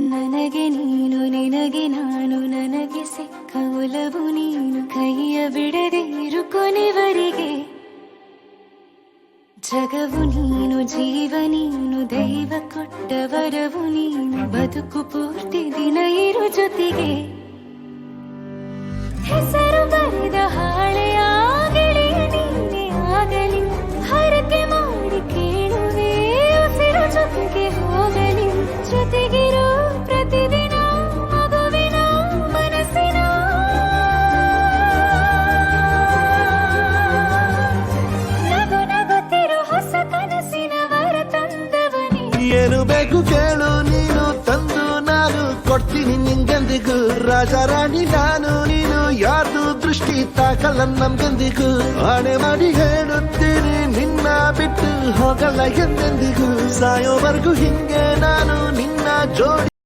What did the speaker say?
ನನಗೆ ನೀನು ನಿನಗೆ ನಾನು ನನಗೆ ಸಿಕ್ಕ ಒಲವು ನೀನು ಕೈಯ ಬಿಡದೆ ಇರು ಕೊನೆವರೆಗೆ ಜಗವು ನೀನು ಜೀವ ನೀನು ದೈವ ಕೊಟ್ಟ ವರವು ನೀನು ಬದುಕು ಪೂರ್ತಿ ದಿನ ಇರು ಜೊತೆಗೆ ಹೆಸರು ಬರೆದ ಹಾಳೆಯ ಗೆಳೆಯ ನೀನೆ ಆಗಲಿ ಹರಕೆ ಮಾಡಿ ಕೇಳುವೆ ಉಸಿರು ಜೊತೆಗೆ ಹೋಗಲಿ ಜೊತೆಗಿರೋ ಪ್ರತಿದಿನ ಮಗುವಿನ ಮನಸ್ಸಿನ ನಗು ನಗುತ್ತಿರೋ ಹೊಸ ಕನಸಿನ ವರ ತಂದವನೇ ಏನು ಬೇಕು ಕೇಳು ನೀನು ತಂದು ನಾನು ಕೊಡ್ತೀನಿ ನಿಂಗೆಂದಿಗೂ ರಾಜ ರಾಣಿ ನಾನು ನೀನು ಯಾರ್ದು ದೃಷ್ಟಿ ತಾಕಲ್ಲ ನಮ್ಗೆಂದಿಗೂ ಆಣೆ ಮಾಡಿ ಹೇಳುತ್ತೀನಿ ನಿನ್ನ ಬಿಟ್ಟು ಹೋಗಲ್ಲ ಎಂದೆಂದಿಗೂ ಸಾಯೋವರೆಗೂ ಹಿಂಗೆ ನಾನು ನಿನ್ನ ಜೋಡಿ